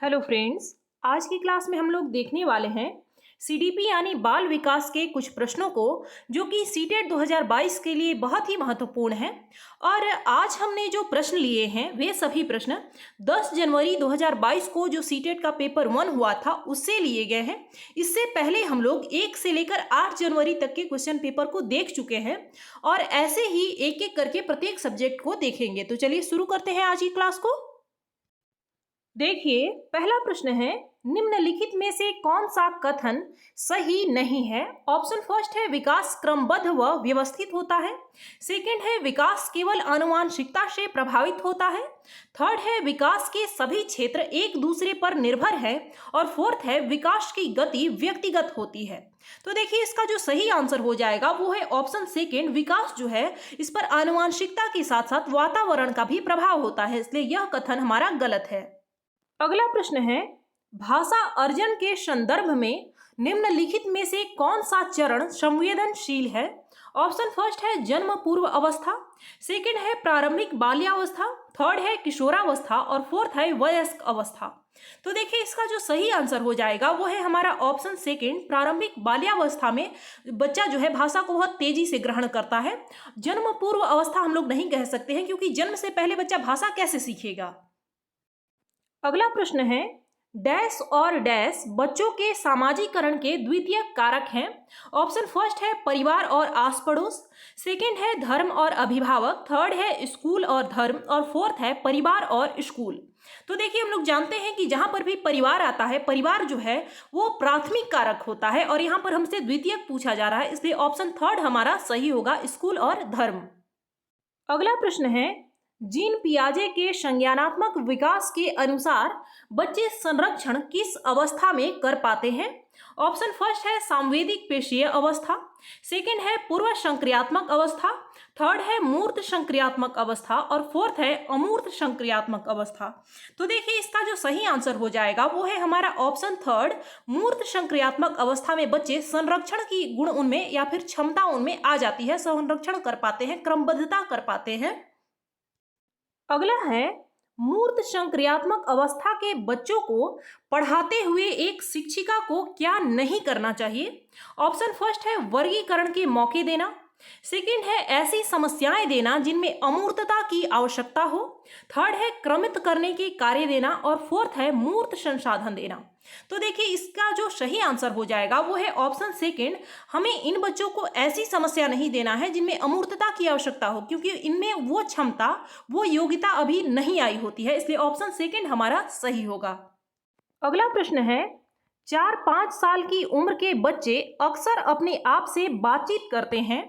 Hello friends. आज की class में हम लोग देखने वाले हैं सीडीपी यानी बाल विकास के कुछ प्रश्नों को, जो कि सीटेट 2022 के लिए बहुत ही महत्वपूर्ण हैं। और आज हमने जो प्रश्न लिए हैं वे सभी प्रश्न 10 जनवरी 2022 को जो सीटेट का पेपर 1 हुआ था उससे लिए गए हैं। इससे पहले हम लोग 1 से लेकर 8 जनवरी तक के क्वेश्चन पेपर को देख चुके हैं और ऐसे ही एक एक करके प्रत्येक सब्जेक्ट को देखेंगे। तो चलिए शुरू करते हैं आज की क्लास को। देखिए, पहला प्रश्न है, निम्नलिखित में से कौन सा कथन सही नहीं है? ऑप्शन फर्स्ट है विकास क्रमबद्ध व व्यवस्थित होता है। सेकंड है विकास केवल आनुवांशिकता से प्रभावित होता है। थर्ड है विकास के सभी क्षेत्र एक दूसरे पर निर्भर है। और फोर्थ है विकास की गति व्यक्तिगत होती है। तो देखिए, इसका जो सही आंसर हो जाएगा वो है ऑप्शन सेकेंड। विकास जो है इस पर आनुवांशिकता के साथ साथ वातावरण का भी प्रभाव होता है, इसलिए यह कथन हमारा गलत है। अगला प्रश्न है, भाषा अर्जन के संदर्भ में निम्नलिखित में से कौन सा चरण संवेदनशील है? ऑप्शन फर्स्ट है जन्म पूर्व अवस्था। सेकंड है प्रारंभिक बाल्यावस्था। थर्ड है किशोरावस्था और फोर्थ है वयस्क अवस्था। तो देखिए, इसका जो सही आंसर हो जाएगा वो है हमारा ऑप्शन सेकंड। प्रारंभिक बाल्यावस्था में बच्चा जो है भाषा को बहुत तेजी से ग्रहण करता है। जन्म पूर्व अवस्था हम लोग नहीं कह सकते हैं, क्योंकि जन्म से पहले बच्चा भाषा कैसे सीखेगा। अगला प्रश्न है, डैश और डैश बच्चों के सामाजिकरण के द्वितीय कारक हैं। ऑप्शन फर्स्ट है परिवार और आस पड़ोस। सेकंड है धर्म और अभिभावक। थर्ड है स्कूल और धर्म और फोर्थ है परिवार और स्कूल। तो देखिए, हम लोग जानते हैं कि जहां पर भी परिवार आता है, परिवार जो है वो प्राथमिक कारक होता है और यहाँ पर हमसे द्वितीयक पूछा जा रहा है, इसलिए ऑप्शन थर्ड हमारा सही होगा, स्कूल और धर्म। अगला प्रश्न है, जीन पियाजे के संज्ञानात्मक विकास के अनुसार बच्चे संरक्षण किस अवस्था में कर पाते हैं? ऑप्शन फर्स्ट है सांवेदिक पेशीय अवस्था। सेकंड है पूर्व संक्रियात्मक अवस्था। थर्ड है मूर्त संक्रियात्मक अवस्था और फोर्थ है अमूर्त संक्रियात्मक अवस्था। तो देखिए, इसका जो सही आंसर हो जाएगा वो है हमारा ऑप्शन थर्ड। मूर्त संक्रियात्मक अवस्था में बच्चे संरक्षण की गुण उनमें या फिर क्षमता उनमें आ जाती है, संरक्षण कर पाते हैं, क्रमबद्धता कर पाते हैं। अगला है, मूर्त संक्रियात्मक अवस्था के बच्चों को पढ़ाते हुए एक शिक्षिका को क्या नहीं करना चाहिए? ऑप्शन फर्स्ट है वर्गीकरण के मौके देना। सेकंड है ऐसी समस्याएं देना जिनमें अमूर्तता की आवश्यकता हो। थर्ड है क्रमित करने के कार्य देना और फोर्थ है मूर्त संसाधन देना। तो देखिए, इसका जो सही आंसर हो जाएगा वो है ऑप्शन सेकंड। हमें इन बच्चों को ऐसी समस्या नहीं देना है जिनमें अमूर्तता की आवश्यकता हो, क्योंकि इनमें वो क्षमता, वो योग्यता अभी नहीं आई होती है, इसलिए ऑप्शन सेकंड हमारा सही होगा। अगला प्रश्न है, 4-5 साल की उम्र के बच्चे अक्सर अपने आप से बातचीत करते हैं।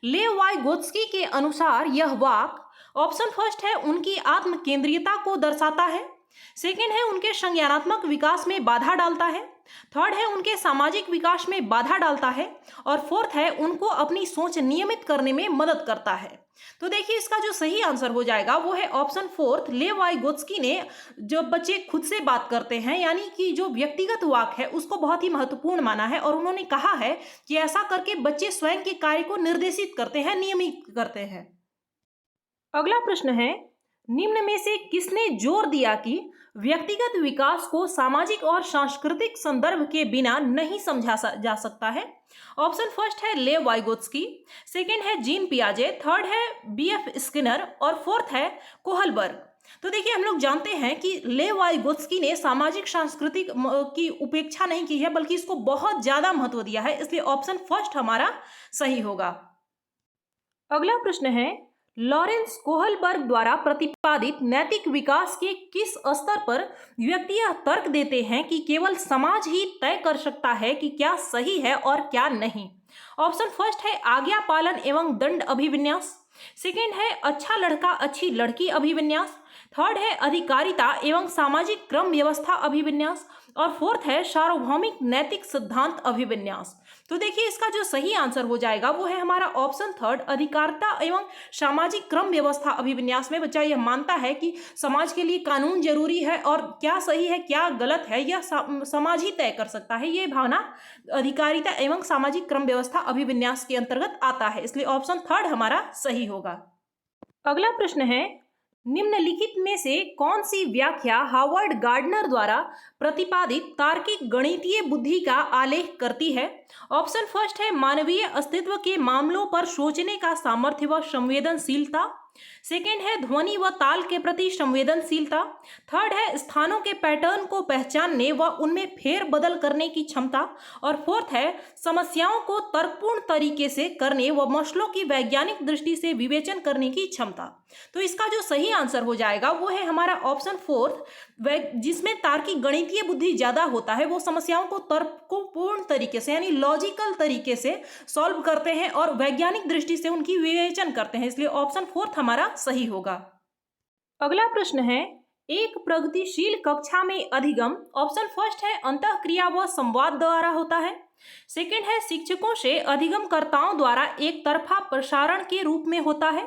लेव वाइगोत्स्की के अनुसार यह वाक ऑप्शन फर्स्ट है उनकी आत्म केंद्रीयता को दर्शाता है। सेकंड है उनके संज्ञानात्मक विकास में बाधा डालता है। थर्ड है उनके सामाजिक विकास में बाधा डालता है और फोर्थ है उनको अपनी सोच नियमित करने में मदद करता है। तो देखिए, इसका जो सही आंसर हो जाएगा वो है ऑप्शन फोर्थ। लेव वाइगोत्स्की ने जब बच्चे खुद से बात करते हैं, यानी कि जो व्यक्तिगत वाक है, उसको बहुत ही महत्वपूर्ण माना है और उन्होंने कहा है कि ऐसा करके बच्चे स्वयं के कार्य को निर्देशित करते हैं, नियमित करते हैं। अगला प्रश्न है, निम्न में से किसने जोर दिया कि व्यक्तिगत विकास को सामाजिक और सांस्कृतिक संदर्भ के बिना नहीं समझा जा सकता है? ऑप्शन फर्स्ट है लेव वाइगोत्स्की। सेकंड है जीन पियाजे। थर्ड है बीएफ स्किनर और फोर्थ है कोहलबर्ग। तो देखिए, हम लोग जानते हैं कि लेव वाइगोत्स्की ने सामाजिक सांस्कृतिक की उपेक्षा नहीं की है, बल्कि इसको बहुत ज्यादा महत्व दिया है, इसलिए ऑप्शन फर्स्ट हमारा सही होगा। अगला प्रश्न है, लॉरेंस कोहलबर्ग द्वारा प्रतिपादित नैतिक विकास के किस स्तर पर व्यक्ति यह तर्क देते हैं कि केवल समाज ही तय कर सकता है कि क्या सही है और क्या नहीं? ऑप्शन फर्स्ट है आज्ञा पालन एवं दंड अभिविन्यास। सेकंड है अच्छा लड़का अच्छी लड़की अभिविन्यास। थर्ड है अधिकारिता एवं सामाजिक क्रम व्यवस्था अभिविन्यास और फोर्थ है सार्वभौमिक नैतिक सिद्धांत अभिविन्यास। तो देखिए, इसका जो सही आंसर हो जाएगा वो है हमारा ऑप्शन थर्ड। अधिकारिता एवं सामाजिक क्रम व्यवस्था अभिविन्यास में बच्चा यह मानता है कि समाज के लिए कानून जरूरी है और क्या सही है क्या गलत है यह समाज ही तय कर सकता है। ये भावना अधिकारिता एवं सामाजिक क्रम व्यवस्था अभिविन्यास के अंतर्गत आता है, इसलिए ऑप्शन थर्ड हमारा सही होगा। अगला प्रश्न है, निम्नलिखित में से कौन सी व्याख्या हार्वर्ड गार्डनर द्वारा प्रतिपादित तार्किक गणितीय बुद्धि का आलेख करती है? ऑप्शन फर्स्ट है मानवीय अस्तित्व के मामलों पर सोचने का सामर्थ्य व संवेदनशीलता। सेकेंड है ध्वनि व ताल के प्रति संवेदनशीलता। थर्ड है स्थानों के पैटर्न को पहचानने व उनमें फेर बदल करने की क्षमता। और फोर्थ है समस्याओं को तर्कपूर्ण तरीके से करने व मसलों की वैज्ञानिक दृष्टि से विवेचन करने की क्षमता। तो इसका जो सही आंसर हो जाएगा वो है हमारा ऑप्शन फोर्थ, जिसमें तार्किक गणितीय बुद्धि ज्यादा होता है। वो समस्याओं को तर्कपूर्ण तरीके से यानी लॉजिकल तरीके से सॉल्व करते हैं और वैज्ञानिक दृष्टि से उनकी विवेचन करते हैं, इसलिए ऑप्शन फोर्थ हमारा सही होगा। अगला प्रश्न है, एक प्रगतिशील कक्षा में अधिगम ऑप्शन फर्स्ट है अंतःक्रिया व संवाद द्वारा होता है। सेकंड है शिक्षकों से अधिगमकर्ताओं द्वारा एक तरफा प्रसारण के रूप में होता है।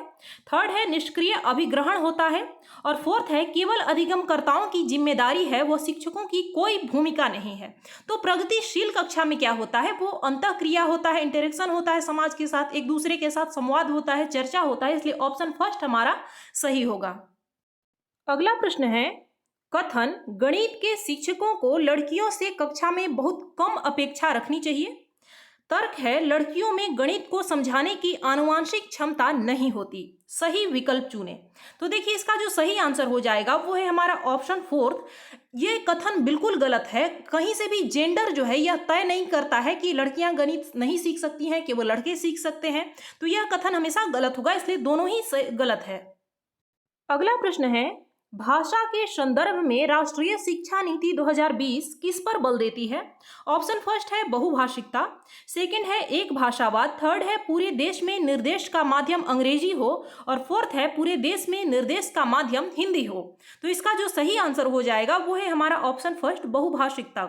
थर्ड है निष्क्रिय अभिग्रहण होता है। और फोर्थ है केवल अधिगमकर्ताओं की जिम्मेदारी है, वो शिक्षकों की कोई भूमिका नहीं है। तो प्रगतिशील कक्षा में क्या होता है, वो अंतःक्रिया होता है, इंटरेक्शन होता है समाज के साथ, एक दूसरे के साथ संवाद होता है, चर्चा होता है, इसलिए ऑप्शन फर्स्ट हमारा सही होगा। अगला प्रश्न है, कथन गणित के शिक्षकों को लड़कियों से कक्षा में बहुत कम अपेक्षा रखनी चाहिए। तर्क है लड़कियों में गणित को समझाने की आनुवांशिक क्षमता नहीं होती। सही विकल्प चुने। तो देखिए इसका जो सही आंसर हो जाएगा वो है हमारा ऑप्शन फोर्थ। ये कथन बिल्कुल गलत है। कहीं से भी जेंडर जो है यह तय नहीं करता है कि लड़कियां गणित नहीं सीख सकती हैं, केवल लड़के सीख सकते हैं। तो यह कथन हमेशा गलत होगा, इसलिए दोनों ही गलत है। अगला प्रश्न है, भाषा के संदर्भ में राष्ट्रीय शिक्षा नीति 2020 किस पर बल देती है? ऑप्शन फर्स्ट है बहुभाषिकता। सेकंड है एक भाषावाद। थर्ड है पूरे देश में निर्देश का माध्यम अंग्रेजी हो। और फोर्थ है पूरे देश में निर्देश का माध्यम हिंदी हो। तो इसका जो सही आंसर हो जाएगा वो है हमारा ऑप्शन फर्स्ट बहुभाषिकता।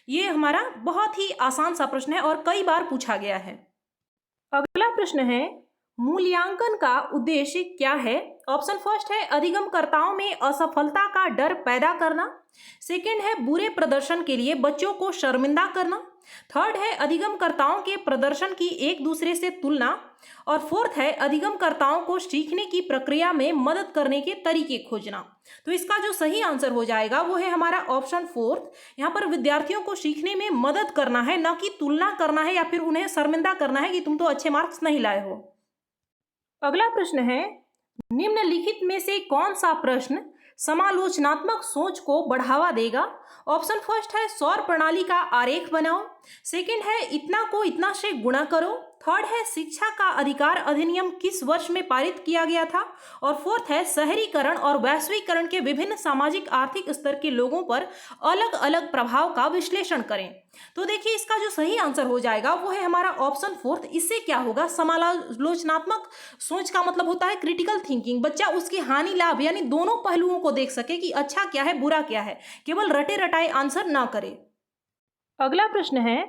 ये हमारा बहुत ही आसान सा प्रश्न है और कई बार पूछा गया है। अगला प्रश्न है, मूल्यांकन का उद्देश्य क्या है? ऑप्शन फर्स्ट है अधिगमकर्ताओं में असफलता का डर पैदा करना। सेकंड है बुरे प्रदर्शन के लिए बच्चों को शर्मिंदा करना। थर्ड है अधिगमकर्ताओं के प्रदर्शन की एक दूसरे से तुलना। और फोर्थ है अधिगमकर्ताओं को सीखने की प्रक्रिया में मदद करने के तरीके खोजना। तो इसका जो सही आंसर हो जाएगा वो है हमारा ऑप्शन फोर्थ। यहाँ पर विद्यार्थियों को सीखने में मदद करना है, ना कि तुलना करना है या फिर उन्हें शर्मिंदा करना है कि तुम तो अच्छे मार्क्स नहीं लाए हो। अगला प्रश्न है, निम्नलिखित में से कौन सा प्रश्न समालोचनात्मक सोच को बढ़ावा देगा? ऑप्शन फर्स्ट है सौर प्रणाली का आरेख बनाओ। सेकंड है इतना को इतना से गुणा करो। थर्ड है शिक्षा का अधिकार अधिनियम किस वर्ष में पारित किया गया था। और फोर्थ है शहरीकरण और वैश्वीकरण के विभिन्न सामाजिक आर्थिक स्तर के लोगों पर अलग अलग प्रभाव का विश्लेषण करें। तो देखिए इसका जो सही आंसर हो जाएगा वो है हमारा ऑप्शन फोर्थ। इससे क्या होगा, समालोचनात्मक सोच का मतलब होता है क्रिटिकल थिंकिंग। बच्चा उसके हानि लाभ यानी दोनों पहलुओं को देख सके कि अच्छा क्या है बुरा क्या है, केवल रटे रटाए आंसर ना करे। अगला प्रश्न है,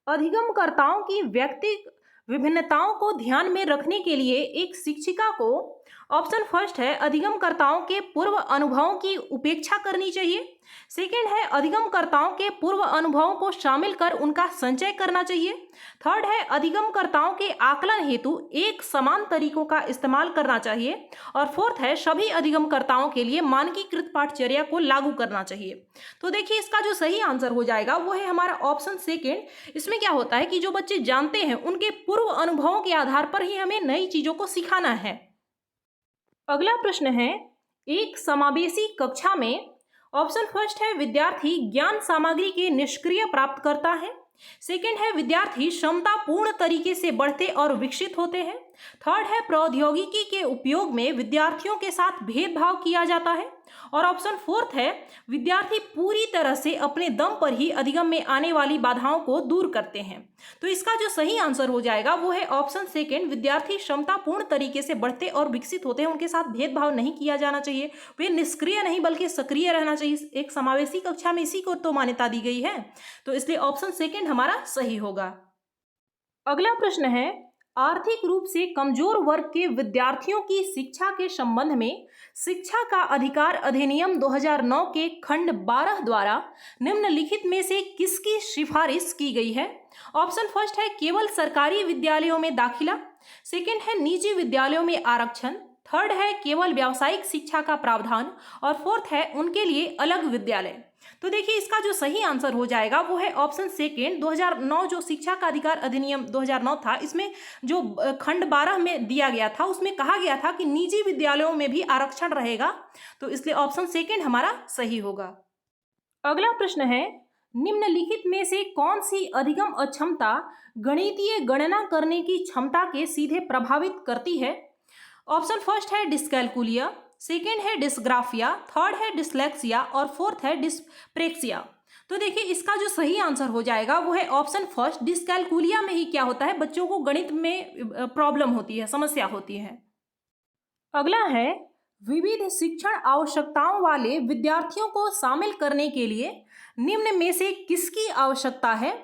अधिगमकर्ताओं की व्यक्तिगत विभिन्नताओं को ध्यान में रखने के लिए एक शिक्षिका को ऑप्शन फर्स्ट है अधिगमकर्ताओं के पूर्व अनुभवों की उपेक्षा करनी चाहिए। सेकंड है अधिगमकर्ताओं के पूर्व अनुभवों को शामिल कर उनका संचय करना चाहिए। थर्ड है अधिगमकर्ताओं के आकलन हेतु एक समान तरीकों का इस्तेमाल करना चाहिए। और फोर्थ है सभी अधिगमकर्ताओं के लिए मानकीकृत पाठचर्या को लागू करना चाहिए। तो देखिए इसका जो सही आंसर हो जाएगा वो है हमारा ऑप्शन सेकेंड। इसमें क्या होता है कि जो बच्चे जानते हैं उनके पूर्व अनुभवों के आधार पर ही हमें नई चीजों को सिखाना है। अगला प्रश्न है, एक समावेशी कक्षा में ऑप्शन फर्स्ट है विद्यार्थी ज्ञान सामग्री के निष्क्रिय प्राप्त करता है। सेकंड है विद्यार्थी क्षमता पूर्ण तरीके से बढ़ते और विकसित होते हैं। थर्ड है प्रौद्योगिकी के उपयोग में विद्यार्थियों के साथ भेदभाव किया जाता है। और ऑप्शन फोर्थ है विद्यार्थी पूरी तरह से अपने दम पर ही अधिगम में आने वाली बाधाओं को दूर करते हैं। तो इसका जो सही आंसर हो जाएगा वो है ऑप्शन सेकेंड। विद्यार्थी क्षमता पूर्ण तरीके से बढ़ते और विकसित होते हैं, उनके साथ भेदभाव नहीं किया जाना चाहिए, वे निष्क्रिय नहीं बल्कि सक्रिय रहना चाहिए। एक समावेशी कक्षा में इसी को तो मान्यता दी गई है, तो इसलिए ऑप्शन सेकेंड हमारा सही होगा। अगला प्रश्न है, आर्थिक रूप से कमजोर वर्ग के विद्यार्थियों की शिक्षा के संबंध में शिक्षा का अधिकार अधिनियम 2009 के खंड 12 द्वारा निम्नलिखित में से किसकी सिफारिश की गई है? ऑप्शन फर्स्ट है केवल सरकारी विद्यालयों में दाखिला। सेकंड है निजी विद्यालयों में आरक्षण। थर्ड है केवल व्यावसायिक शिक्षा का प्रावधान और फोर्थ है उनके लिए अलग विद्यालय। तो देखिए इसका जो सही आंसर हो जाएगा वो है ऑप्शन सेकेंड। 2009 जो शिक्षा का अधिकार अधिनियम 2009 था, इसमें जो खंड 12 में दिया गया था उसमें कहा गया था कि निजी विद्यालयों में भी आरक्षण रहेगा, तो इसलिए ऑप्शन सेकेंड हमारा सही होगा। अगला प्रश्न है, निम्नलिखित में से कौन सी अधिगम अक्षमता गणितीय गणना करने की क्षमता के सीधे प्रभावित करती है? ऑप्शन फर्स्ट है डिस्कैलकुलिया, सेकेंड है डिस्ग्राफिया, थर्ड है डिसलेक्सिया और फोर्थ है डिस्प्रेक्सिया। तो देखिए इसका जो सही आंसर हो जाएगा वो है ऑप्शन फर्स्ट। डिस्कैलकुलिया में ही क्या होता है, बच्चों को गणित में प्रॉब्लम होती है, समस्या होती है। अगला है, विविध शिक्षण आवश्यकताओं वाले विद्यार्थियों को शामिल करने के लिए निम्न में से किसकी आवश्यकता है?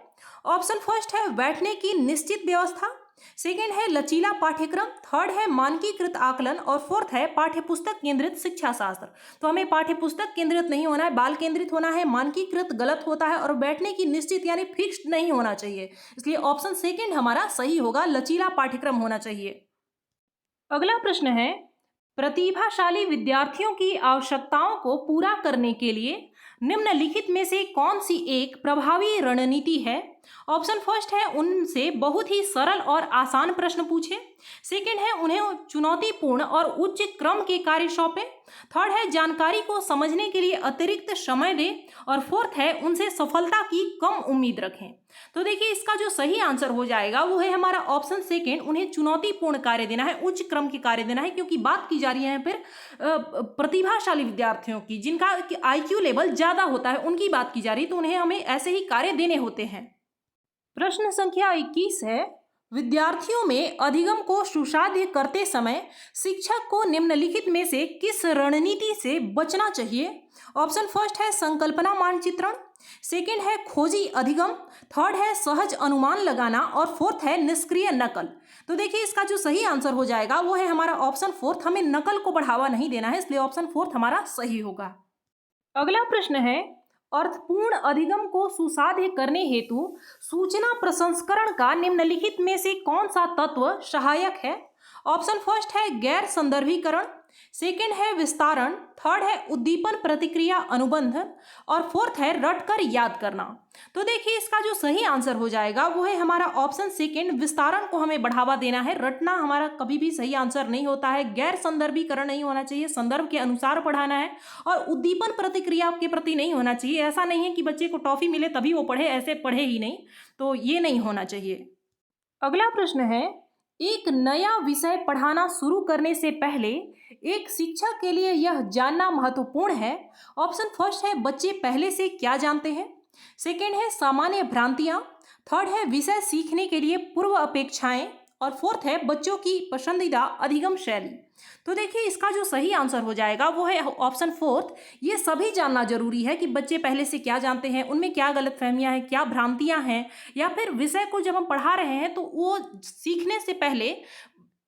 ऑप्शन फर्स्ट है बैठने की निश्चित व्यवस्था, सेकेंड है लचीला पाठ्यक्रम, थर्ड है मानकीकृत आकलन और फोर्थ है पाठ्यपुस्तक केंद्रित शिक्षा शास्त्र। तो हमें पाठ्यपुस्तक केंद्रित नहीं होना है, बाल केंद्रित होना है, मानकीकृत गलत होता है और बैठने की निश्चित यानी फिक्स्ड नहीं होना चाहिए, इसलिए ऑप्शन सेकेंड हमारा सही होगा, लचीला पाठ्यक्रम होना चाहिए। अगला प्रश्न है, प्रतिभाशाली विद्यार्थियों की आवश्यकताओं को पूरा करने के लिए निम्नलिखित में से कौन सी एक प्रभावी रणनीति है? ऑप्शन फर्स्ट है उनसे बहुत ही सरल और आसान प्रश्न पूछें, सेकेंड है उन्हें चुनौतीपूर्ण और उच्च क्रम के कार्य सौंपें, थर्ड है जानकारी को समझने के लिए अतिरिक्त समय दें और फोर्थ है उनसे सफलता की कम उम्मीद रखें। तो देखिए इसका जो सही आंसर हो जाएगा वो है हमारा ऑप्शन सेकेंड, उन्हें चुनौतीपूर्ण कार्य देना है, उच्च क्रम के कार्य देना है, क्योंकि बात की जा रही है फिर प्रतिभाशाली विद्यार्थियों की, जिनका IQ लेवल ज्यादा होता है उनकी बात की जा रही है, तो उन्हें हमें ऐसे ही कार्य देने होते हैं। प्रश्न संख्या 21 है, विद्यार्थियों में अधिगम को सुसाध्य करते समय शिक्षक को निम्नलिखित में से किस रणनीति से बचना चाहिए? ऑप्शन फर्स्ट है संकल्पना मानचित्रण, सेकेंड है खोजी अधिगम, थर्ड है सहज अनुमान लगाना और फोर्थ है निष्क्रिय नकल। तो देखिए इसका जो सही आंसर हो जाएगा वो है हमारा ऑप्शन फोर्थ, हमें नकल को बढ़ावा नहीं देना है, इसलिए ऑप्शन फोर्थ हमारा सही होगा। अगला प्रश्न है, अर्थपूर्ण अधिगम को सुसाध्य करने हेतु सूचना प्रसंस्करण का निम्नलिखित में से कौन सा तत्व सहायक है? ऑप्शन फर्स्ट है गैर संदर्भीकरण, सेकेंड है विस्तारण, थर्ड है उद्दीपन प्रतिक्रिया अनुबंध और फोर्थ है रटकर याद करना। तो देखिए इसका जो सही आंसर हो जाएगा वो है हमारा ऑप्शन सेकेंड, विस्तारण को हमें बढ़ावा देना है, रटना हमारा कभी भी सही आंसर नहीं होता है, गैर संदर्भीकरण नहीं होना चाहिए, संदर्भ के अनुसार पढ़ाना है और उद्दीपन प्रतिक्रिया के प्रति नहीं होना चाहिए। ऐसा नहीं है कि बच्चे को टॉफी मिले तभी वो पढ़े, ऐसे पढ़े ही नहीं, तो ये नहीं होना चाहिए। अगला प्रश्न है, एक नया विषय पढ़ाना शुरू करने से पहले एक शिक्षक के लिए यह जानना महत्वपूर्ण है। ऑप्शन फर्स्ट है बच्चे पहले से क्या जानते हैं, सेकेंड है सामान्य भ्रांतियां, थर्ड है विषय सीखने के लिए पूर्व अपेक्षाएं और फोर्थ है बच्चों की पसंदीदा अधिगम शैली। तो देखिए इसका जो सही आंसर हो जाएगा वो है ऑप्शन फोर्थ, ये सभी जानना जरूरी है कि बच्चे पहले से क्या जानते हैं, उनमें क्या गलतफहमियां हैं, क्या भ्रांतियां हैं, या फिर विषय को जब हम पढ़ा रहे हैं तो वो सीखने से पहले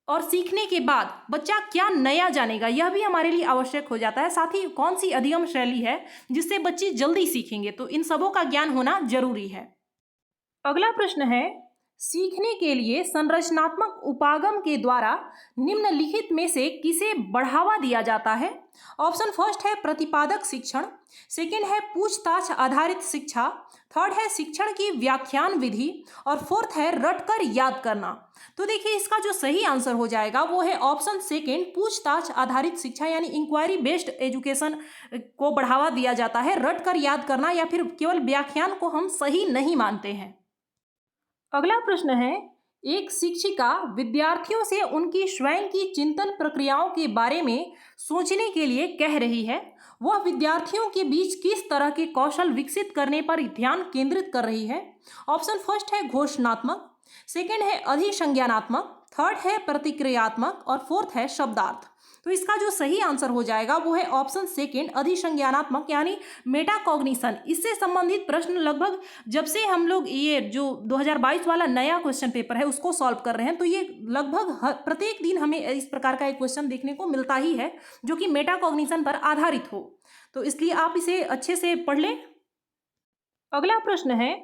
और सीखने के बाद बच्चा क्या नया जानेगा, यह भी हमारे लिए आवश्यक हो जाता है। साथ ही कौन सी अधिगम शैली है जिससे बच्चे जल्दी सीखेंगे, तो इन सबों का ज्ञान होना जरूरी है। अगला प्रश्न है, सीखने के लिए संरचनात्मक उपागम के द्वारा निम्नलिखित में से किसे बढ़ावा दिया जाता है? ऑप्शन फर्स्ट है प्रतिपादक शिक्षण, सेकेंड है पूछताछ आधारित शिक्षा, थर्ड है शिक्षण की व्याख्यान विधि और फोर्थ है रटकर याद करना। तो देखिए इसका जो सही आंसर हो जाएगा वो है ऑप्शन सेकेंड, पूछताछ आधारित शिक्षा यानी इंक्वायरी बेस्ड एजुकेशन को बढ़ावा दिया जाता है। रटकर याद करना या फिर केवल व्याख्यान को हम सही नहीं मानते हैं। अगला प्रश्न है, एक शिक्षिका विद्यार्थियों से उनकी स्वयं की चिंतन प्रक्रियाओं के बारे में सोचने के लिए कह रही है, वह विद्यार्थियों के बीच किस तरह के कौशल विकसित करने पर ध्यान केंद्रित कर रही है? ऑप्शन फर्स्ट है घोषणात्मक, सेकेंड है अधिसंज्ञानात्मक, थर्ड है प्रतिक्रियात्मक और फोर्थ है शब्दार्थ। तो इसका जो सही आंसर हो जाएगा वो है ऑप्शन सेकेंड, अधिसंज्ञानात्मक यानी मेटाकॉग्निशन। इससे संबंधित प्रश्न लगभग जब से हम लोग ये जो 2022 वाला नया क्वेश्चन पेपर है उसको सॉल्व कर रहे हैं, तो ये लगभग प्रत्येक दिन हमें इस प्रकार का एक क्वेश्चन देखने को मिलता ही है जो कि मेटाकॉग्निशन पर आधारित हो, तो इसलिए आप इसे अच्छे से पढ़ लें। अगला प्रश्न है,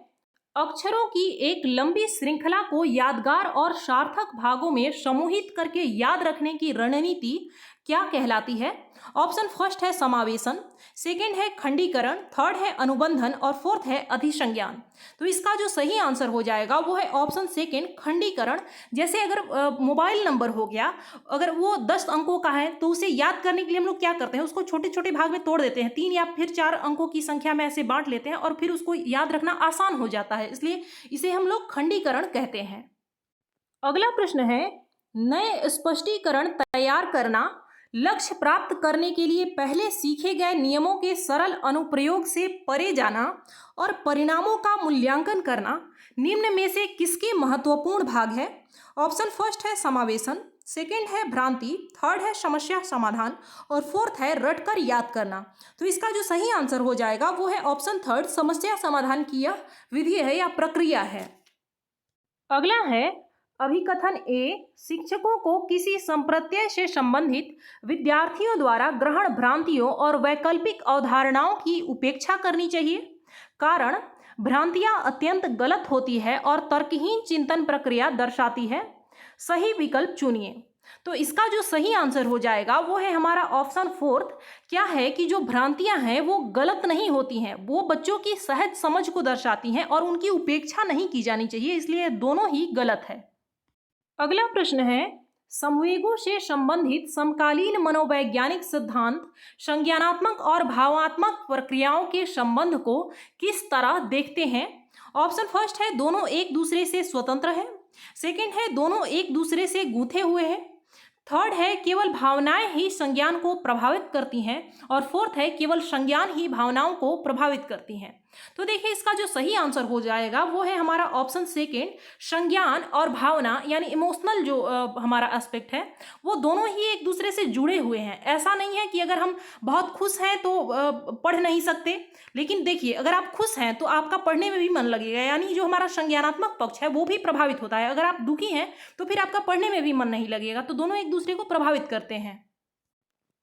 अक्षरों की एक लंबी श्रृंखला को यादगार और सार्थक भागों में समूहित करके याद रखने की रणनीति क्या कहलाती है? ऑप्शन फर्स्ट है समावेशन, सेकंड है खंडीकरण, थर्ड है अनुबंधन और फोर्थ है अधिसंज्ञान। तो इसका जो सही आंसर हो जाएगा वो है ऑप्शन सेकंड, खंडीकरण। जैसे अगर मोबाइल नंबर हो गया, अगर वो 10 अंकों का है तो उसे याद करने के लिए हम लोग क्या करते हैं, उसको छोटे छोटे भाग में तोड़ देते हैं, 3 या फिर 4 अंकों की संख्या में ऐसे बांट लेते हैं और फिर उसको याद रखना आसान हो जाता है, इसलिए इसे हम लोग खंडीकरण कहते हैं। अगला प्रश्न है, नए स्पष्टीकरण तैयार करना, लक्ष्य प्राप्त करने के लिए पहले सीखे गए नियमों के सरल अनुप्रयोग से परे जाना और परिणामों का मूल्यांकन करना निम्न में से किसके महत्वपूर्ण भाग है? ऑप्शन फर्स्ट है समावेशन, सेकंड है भ्रांति, थर्ड है समस्या समाधान और फोर्थ है रटकर याद करना। तो इसका जो सही आंसर हो जाएगा वो है ऑप्शन थर्ड, समस्या समाधान की यह विधि है या प्रक्रिया है। अगला है अभिकथन ए, शिक्षकों को किसी संप्रत्यय से संबंधित विद्यार्थियों द्वारा ग्रहण भ्रांतियों और वैकल्पिक अवधारणाओं की उपेक्षा करनी चाहिए। कारण, भ्रांतियां अत्यंत गलत होती है और तर्कहीन चिंतन प्रक्रिया दर्शाती है। सही विकल्प चुनिए। तो इसका जो सही आंसर हो जाएगा वो है हमारा ऑप्शन फोर्थ। क्या है कि जो भ्रांतियां हैं वो गलत नहीं होती हैं, वो बच्चों की सहज समझ को दर्शाती हैं और उनकी उपेक्षा नहीं की जानी चाहिए, इसलिए दोनों ही गलत है। अगला प्रश्न है, संवेगों से संबंधित समकालीन मनोवैज्ञानिक सिद्धांत संज्ञानात्मक और भावात्मक प्रक्रियाओं के संबंध को किस तरह देखते हैं? ऑप्शन फर्स्ट है दोनों एक दूसरे से स्वतंत्र हैं, सेकंड है दोनों एक दूसरे से गूंथे हुए हैं, थर्ड है केवल भावनाएं ही संज्ञान को प्रभावित करती हैं और फोर्थ है केवल संज्ञान ही भावनाओं को प्रभावित करती हैं। तो देखिए इसका जो सही आंसर हो जाएगा वो है हमारा ऑप्शन सेकंड, संज्ञान और भावना यानी इमोशनल जो हमारा एस्पेक्ट है वो दोनों ही एक दूसरे से जुड़े हुए हैं। ऐसा नहीं है कि अगर हम बहुत खुश हैं तो पढ़ नहीं सकते, लेकिन देखिए अगर आप खुश हैं तो आपका पढ़ने में भी मन लगेगा, यानी जो हमारा संज्ञानात्मक पक्ष है वो भी प्रभावित होता है। अगर आप दुखी हैं तो फिर आपका पढ़ने में भी मन नहीं लगेगा, तो दोनों एक दूसरे को प्रभावित करते हैं।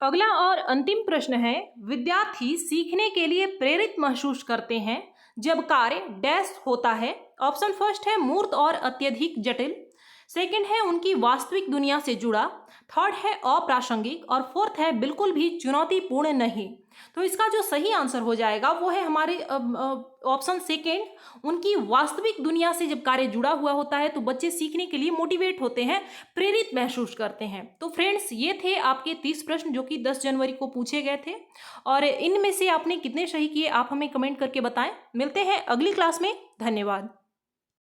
अगला और अंतिम प्रश्न है, विद्यार्थी सीखने के लिए प्रेरित महसूस करते हैं जब कार्य डैश होता है। ऑप्शन फर्स्ट है मूर्त और अत्यधिक जटिल, सेकंड है उनकी वास्तविक दुनिया से जुड़ा, थर्ड है अप्रासंगिक और फोर्थ है बिल्कुल भी चुनौतीपूर्ण नहीं। तो इसका जो सही आंसर हो जाएगा वो है हमारे ऑप्शन सेकंड, उनकी वास्तविक दुनिया से जब कार्य जुड़ा हुआ होता है तो बच्चे सीखने के लिए मोटिवेट होते हैं, प्रेरित महसूस करते हैं। तो फ्रेंड्स ये थे आपके 30 प्रश्न जो कि 10 जनवरी को पूछे गए थे और इनमें से आपने कितने सही किए आप हमें कमेंट करके बताएं। मिलते हैं अगली क्लास में, धन्यवाद।